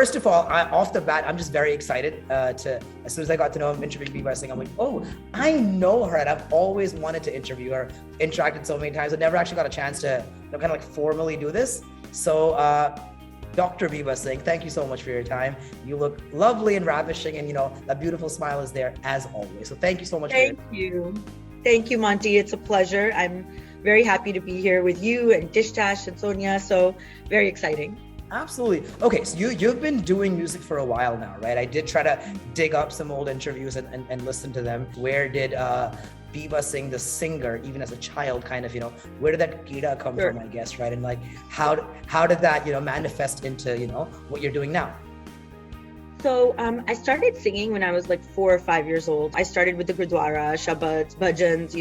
first of all, off the bat, I'm just very excited as soon as I got to know him interviewing Biba Singh, I'm like, oh, I know her, and I've always wanted to interview her, interacted so many times. I never actually got a chance to kind of like formally do this. So Dr. Biba Singh, thank you so much for your time. You look lovely and ravishing, and that beautiful smile is there as always. So thank you so much. Thank you. Thank you, Monty. It's a pleasure. I'm very happy to be here with you and Dishtash and Sonia. So very exciting. Absolutely. Okay, so you've been doing music for a while now, right? I did try to dig up some old interviews and listen to them. Where did Biba Singh, the singer, even as a child, kind of, where did that gira come from, I guess, right? And like, how did that, manifest into, what you're doing now? So I started singing when I was like 4 or 5 years old. I started with the Gurdwara, Shabads, Bhajans,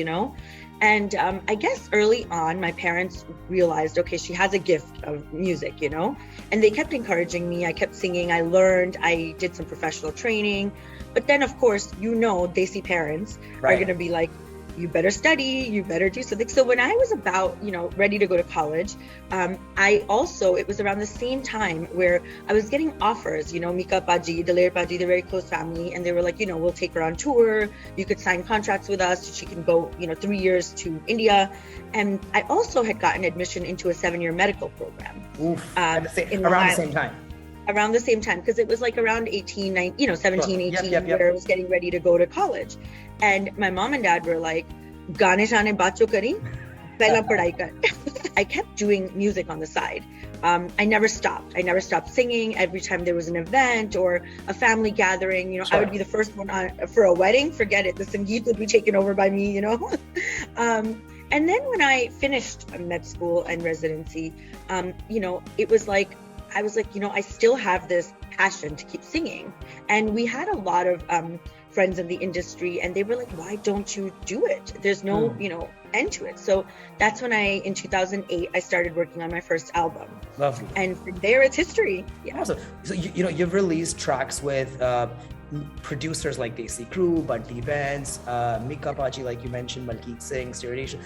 And I guess early on, my parents realized, okay, she has a gift of music, and they kept encouraging me. I kept singing. I learned. I did some professional training. But then, of course, Desi parents are going to be like, you better study, you better do something. So when I was about, ready to go to college, it was around the same time where I was getting offers, Mika Paji, Daler Paji, they're very close family. And they were like, we'll take her on tour. You could sign contracts with us. She can go, 3 years to India. And I also had gotten admission into a 7-year medical program. Around the same time. Around the same time, because it was like around 17, 18, where I was getting ready to go to college. And my mom and dad were like, "Gaane shaane baat cho kari, pehla padhai kar." I kept doing music on the side. I never stopped. I never stopped singing. Every time there was an event or a family gathering, I would be the first one for a wedding. Forget it. The Sangeet would be taken over by me, And then when I finished med school and residency, it was like, I was like, I still have this passion to keep singing. And we had a lot of friends in the industry, and they were like, why don't you do it? There's no, end to it. So that's when in 2008, I started working on my first album. Lovely. And from there, it's history. Yeah. Awesome. So, you've released tracks with producers like Desi Crew, Bunty Vance, Mika Paji, like you mentioned, Malkeet Singh, Stereo Nation.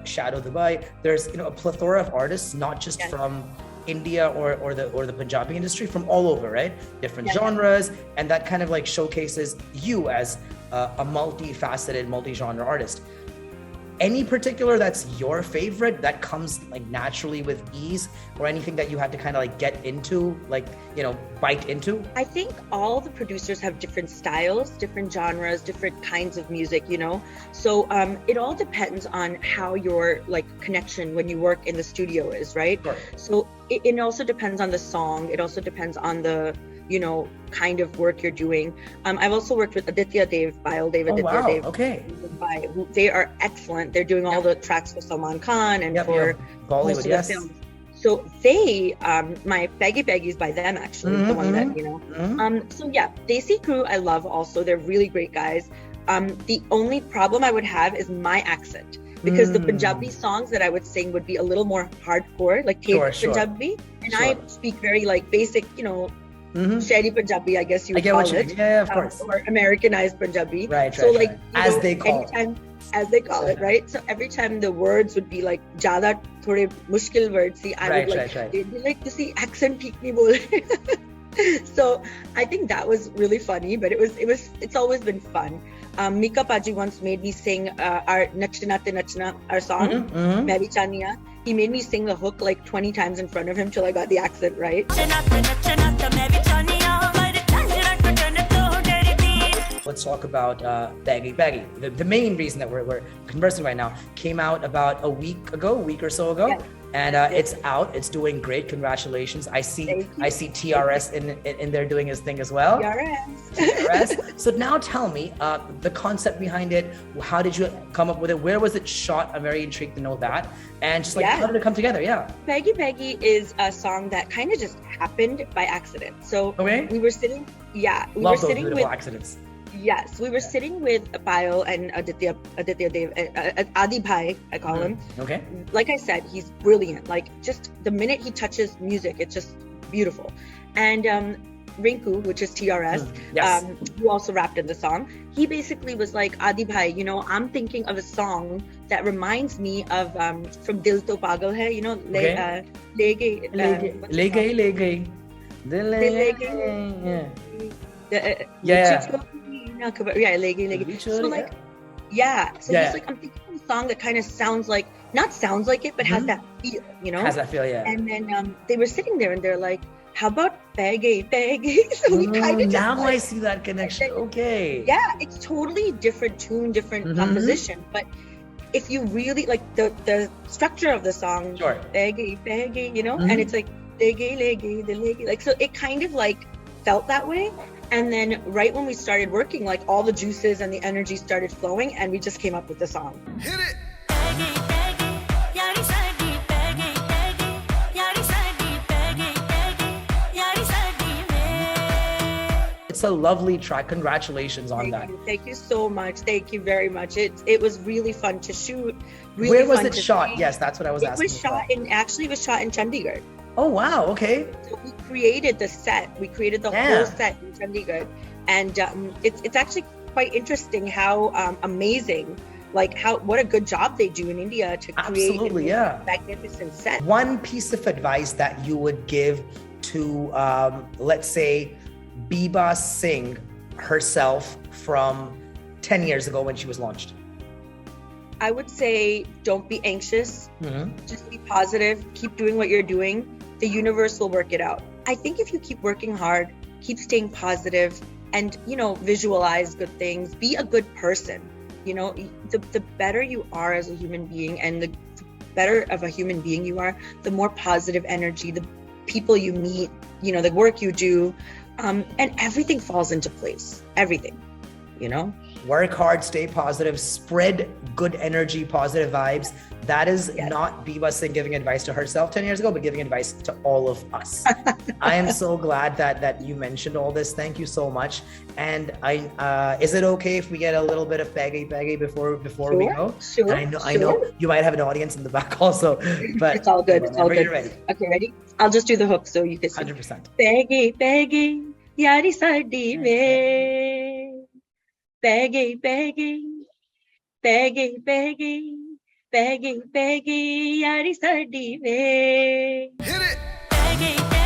Shadow Dubai. There's, a plethora of artists, not just from India or the Punjabi industry, from all over, right? Different genres, and that kind of like showcases you as a multifaceted, multi-genre artist. Any particular that's your favorite that comes like naturally with ease, or anything that you had to kind of like get into, like, bite into? I think all the producers have different styles, different genres, different kinds of music, So it all depends on how your like connection when you work in the studio is, right? Sure. So it also depends on the song. It also depends on the kind of work you're doing. I've also worked with Aditya Dev, Bile Dev, Aditya Dev. Okay. They are excellent. They're doing all the tracks for Salman Khan and for Bollywood, most of the films. So they, my Paigayi is by them actually, the one that, So yeah, Desi Crew I love also. They're really great guys. The only problem I would have is my accent. Because the Punjabi songs that I would sing would be a little more hardcore, like Punjabi. And I speak very like basic, Shahri Punjabi, I guess you would call it. Yeah, of course. Or Americanized Punjabi. Right. So like, as they call it, right? So every time the words would be like, "Jada thode mushkil words," they'd be like, "This accent theek nahi bol." So I think that was really funny, but it's always been fun. Mika Paji once made me sing our Nachna Te Nachna, our song, Main Bhi Chaniya. He made me sing the hook like 20 times in front of him till I got the accent right. Let's talk about Paigayi. The main reason that we're conversing right now came out about a week or so ago. Yeah. And it's out. It's doing great. Congratulations. I see TRS in there doing his thing as well. TRS. So now tell me the concept behind it. How did you come up with it? Where was it shot? I'm very intrigued to know that. And just like, how did it come together? Yeah. Paigayi is a song that kind of just happened by accident. So we were sitting, Love those beautiful accidents. Yes, we were sitting with Payal and Aditya Dev, Adi Bhai, I call him. Okay. Like I said, he's brilliant. Like just the minute he touches music, it's just beautiful. And Rinku, which is TRS, who also rapped in the song, he basically was like, Adi Bhai, I'm thinking of a song that reminds me of from Dil To Pagal Hai, Le Gaye. Dil le Dil le gaya. gaya. Yeah. Yeah, legi, legi. So like, yeah. So Yeah. he's like, I'm thinking of a song that kind of sounds like, not sounds like it, but has that feel, you know? Has that feel, yeah. And then they were sitting there and they're like, how about Paigayi, Paigayi? So we kind of just now like, I see that connection. Okay. yeah, it's totally different tune, different composition. But if you really like the structure of the song, sure. Paigayi, Paigayi, you know, and it's like legi, legi, the legi, like, so it kind of like felt that way. And then right when we started working, like all the juices and the energy started flowing, and we just came up with the song. Hit it. It's a lovely track. Congratulations on that. Thank you so much. Thank you very much. It was really fun to shoot. Really Where was fun it to shot? see. Yes, that's what I was asking. It was shot in Chandigarh. Oh wow, okay. So we created the set. We created the whole set in Chandigarh, and it's actually quite interesting how amazing, like what a good job they do in India to create a magnificent set. One piece of advice that you would give to let's say Biba Singh herself from 10 years ago when she was launched? I would say don't be anxious. Just be positive. Keep doing what you're doing. The universe will work it out. I think if you keep working hard, keep staying positive, and, you know, visualize good things, be a good person. You know, the better you are as a human being, and the better of a human being you are, the more positive energy, the people you meet, you know, the work you do, and everything falls into place. Everything, you know? Work hard, stay positive, spread good energy, positive vibes. That is not Biba Singh giving advice to herself 10 years ago, but giving advice to all of us. I am so glad that you mentioned all this. Thank you so much. And is it okay if we get a little bit of Paigayi before we go? Sure. And I know you might have an audience in the back also, but it's all good. It's all good. You're ready. Okay, ready? I'll just do the hook so you can see. 100%. Paigayi, Paigayi, yari saadi mein. Paigayi, Paigayi, Paigayi, Paigayi, Paigayi, Paigayi, yari saadi mein. Hit it.